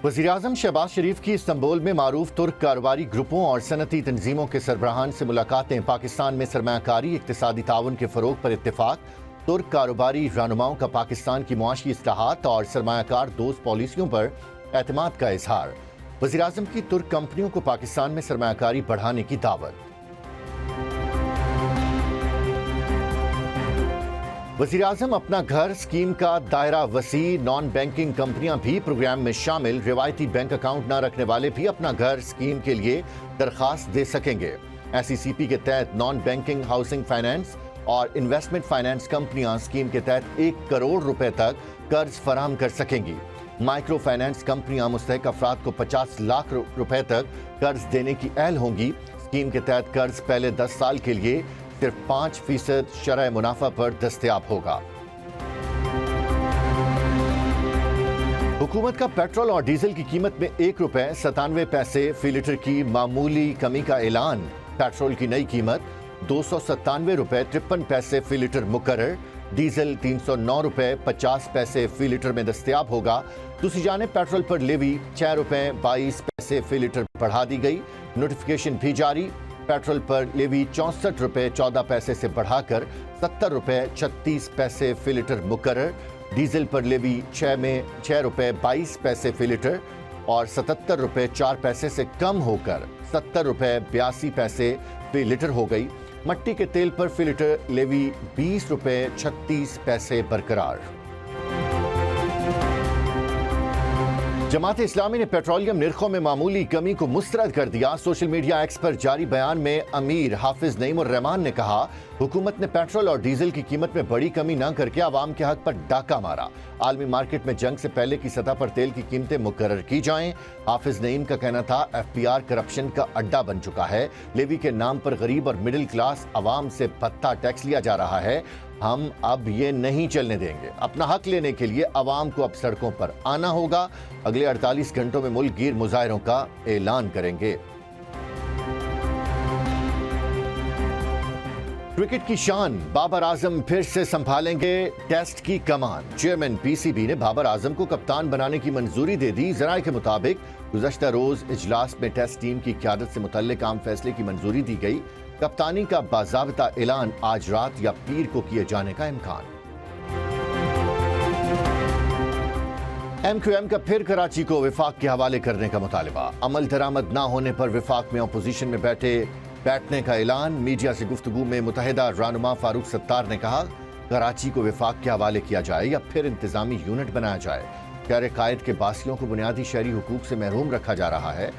वज़ीर-ए-आज़म शहबाज शरीफ की इस्तांबुल में मारूफ तुर्क कारोबारी ग्रुपों और सनती तंजीमों के सरबराहान से मुलाकातें। पाकिस्तान में सरमायाकारी इक्तिसादी ताउन के फ़रोग़ पर इत्तेफाक। तुर्क कारोबारी रहनुमाओं का पाकिस्तान की मुआशी इस्लाहात और सरमायाकार दोस्त पॉलिसियों पर एतमाद का इजहार। वज़ीर-ए-आज़म की तुर्क कंपनियों को पाकिस्तान में सरमायाकारी बढ़ाने की दावत। वज़ीर-ए-आज़म अपना घर स्कीम का दायरा वसी, नॉन बैंकिंग कंपनियां भी प्रोग्राम में शामिल। रिवायती बैंक अकाउंट न रखने वाले भी अपना घर स्कीम के लिए दरखास्त दे सकेंगे। SECP के तहत नॉन बैंकिंग हाउसिंग फाइनेंस और इन्वेस्टमेंट फाइनेंस कंपनियां स्कीम के तहत 1 करोड़ रुपए तक कर्ज फराहम कर सकेंगी। माइक्रो फाइनेंस कंपनियां मुस्तहिक अफराद को 50 लाख रुपए तक कर्ज देने की अहल होंगी। स्कीम के तहत कर्ज पहले 10 साल के लिए सिर्फ 5% शरह मुनाफा पर दस्तयाब होगा। हुकूमत का पेट्रोल और डीजल की कीमत में 1 रुपए 97 पैसे फी लीटर की मामूली कमी का ऐलान। पेट्रोल की नई कीमत 297 रुपए 53 पैसे फी लीटर मुकर्रर। डीजल 309 रुपए 50 पैसे फी लीटर में दस्तयाब होगा। दूसरी जानिब पेट्रोल पर लेवी 6 रुपए 22 पैसे फी लीटर बढ़ा दी गई। नोटिफिकेशन भी जारी। पेट्रोल पर लेवी 64 रुपए 14 पैसे से बढ़ाकर 70 रुपए 36 पैसे फी लीटर मुकर्रर। डीजल पर लेवी 6 रुपए 22 पैसे फी लीटर और 77 रुपए 4 पैसे से कम होकर 70 रुपए 82 पैसे फी लीटर हो गई। मट्टी के तेल पर फी लीटर लेवी 20 रुपए 36 पैसे बरकरार। जमात इस्लामी ने पेट्रोलियम निर्खों में मामूली कमी को मुस्तरद कर दिया। सोशल मीडिया एक्स पर जारी बयान में अमीर हाफिज नईम उर रहमान ने कहा, हुकूमत ने पेट्रोल और डीजल की कीमत में बड़ी कमी न करके आवाम के हक पर डाका मारा। आलमी मार्केट में जंग से पहले की सतह पर तेल की कीमतें मुकर्रर की जाएं। हाफिज नईम का कहना था, FPR करप्शन का अड्डा बन चुका है। लेवी के नाम पर गरीब और मिडिल क्लास आवाम से भत्ता टैक्स लिया जा रहा है। हम अब ये नहीं चलने देंगे। अपना हक लेने के लिए आवाम को अब सड़कों पर आना होगा। अगले 48 घंटों में मुल्क गिर मुजाहिरों का ऐलान करेंगे। क्रिकेट की शान, बाबर आजम फिर से संभालेंगे टेस्ट की कमान। चेयरमैन PCB ने बाबर आजम को कप्तान बनाने की मंजूरी दे दी। ज़राए के मुताबिक गुज़श्ता रोज इजलास में टेस्ट टीम की क़यादत से मुतल्लिक आम फैसले की मंजूरी दी गई। कप्तानी का बाज़ाब्ता ऐलान आज रात या पीर को किए जाने का इम्कान। MQM का फिर कराची को विफाक के हवाले करने का मुतालिबा। अमल दरामद ना होने पर विफाक में अपोजिशन में बैठने का ऐलान। मीडिया से गुफ्तगू में मुतहदा रहनुमा फारूक सत्तार ने कहा, कराची को विफाक के हवाले किया जाए या फिर इंतजामी यूनिट बनाया जाए। शहर कायद के बासियों को बुनियादी शहरी हुकूक से महरूम रखा जा रहा है।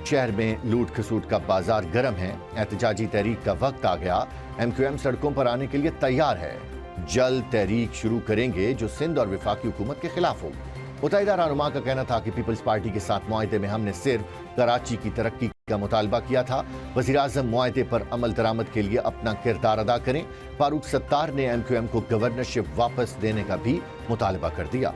शहर में लूट खसूट का बाजार गर्म है। एहतजाजी तहरीक का वक्त आ गया। MQM सड़कों पर आने के लिए तैयार है। जल्द तहरीक शुरू करेंगे जो सिंध और विफाकी हुकूमत के खिलाफ होगी। मुतहदा रहनुमा का कहना था कि पीपल्स पार्टी के साथ मुआहदे में हमने सिर्फ कराची की तरक्की का मुतालबा किया था। वज़ीर-ए-आज़म मुआहदे पर अमल दरामद के लिए अपना किरदार अदा करें। फारूक सत्तार ने MQM को गवर्नरशिप वापस देने का भी मुतालबा कर दिया।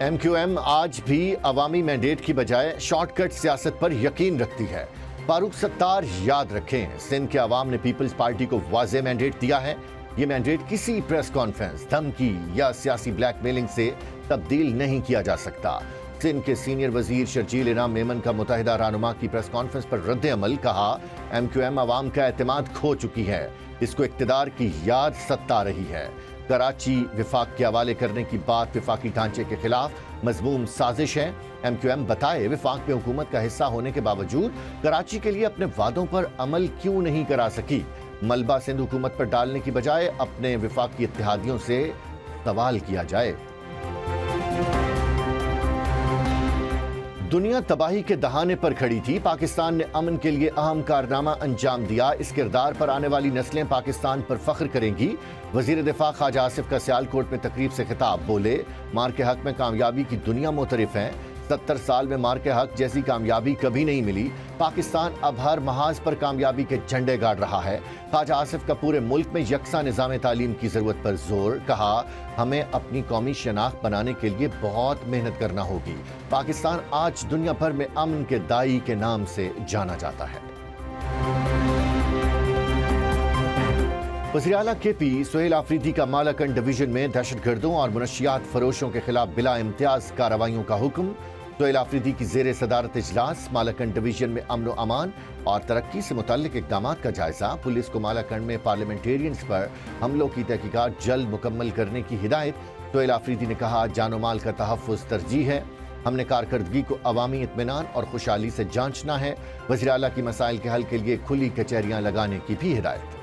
MQM आज भी अवामी मैंडेट की बजाय शॉर्टकट सियासत पर यकीन रखती है। फारूक सत्तार याद रखें, सिंध के अवाम ने पीपल्स पार्टी को वाज़ेह मैंडेट दिया है। ये मैंडेट किसी प्रेस कॉन्फ्रेंस, धमकी या सियासी ब्लैकमेलिंग से तब्दील नहीं किया जा सकता। सिंध के सीनियर वजीर शर्जील इनाम मेमन का मुतहदा रहनुमा की प्रेस कॉन्फ्रेंस पर रद्द अमल, कहा, MQM अवाम का एतमाद खो चुकी है। इसको इक्तदार की याद सत्ता रही है। कराची विफाक के हवाले करने की बात विफाकी ढांचे के खिलाफ मजमूम साजिश है। MQM बताए, विफाक में हुकूमत का हिस्सा होने के बावजूद कराची के लिए अपने वादों पर अमल क्यों नहीं करा सकी। मलबा सिंध हुकूमत पर डालने की बजाय अपने विफाकी इत्तेहादियों से सवाल किया जाए। दुनिया तबाही के दहाने पर खड़ी थी। पाकिस्तान ने अमन के लिए अहम कारनामा अंजाम दिया। इस किरदार पर आने वाली नस्लें पाकिस्तान पर फख्र करेंगी। वजीर दिफा ख्वाजा आसिफ का सियालकोट में तकरीब से खिताब, बोले, मार के हक में कामयाबी की दुनिया मुतरिफ है। 70 साल में मार के हक जैसी कामयाबी कभी नहीं मिली। पाकिस्तान अब हर महाज पर कामयाबी के झंडे गाड़ रहा है। ख्वाजा आसिफ का पूरे मुल्क में यकसा निज़ाम तालीम की ज़रूरत पर जोर, कहा, हमें अपनी कौमी शनाख्त बनाने के लिए बहुत मेहनत करना होगी। पाकिस्तान आज दुनिया भर में अमन के दाई के नाम से जाना जाता है। वज़ीर आला KP सुहेल आफरीदी का मालाकंड डिवीजन में दहशतगर्दों और मुनशियात फरोशों के खिलाफ बिला इम्तियाज कार्रवाइयों का हुक्म। सुहेल आफरीदी की ज़ेर सदारत इजलास मालाकंड डिवीजन में अमन व अमान और तरक्की से मुतल्लिक इक़दामात का जायजा। पुलिस को मालाकंड में पार्लियामेंटेरियंस पर हमलों की तहकीकात जल्द मुकम्मल करने की हिदायत। सुहेल आफरीदी ने कहा, जानो माल का तहफ़्फ़ुज़ तरजीह है। हमने कारकर्दगी को अवामी इत्मीनान और खुशहाली से जांचना है। वज़ीर आला की मसाइल के हल के लिए खुली कचहरियाँ लगाने की भी हिदायत।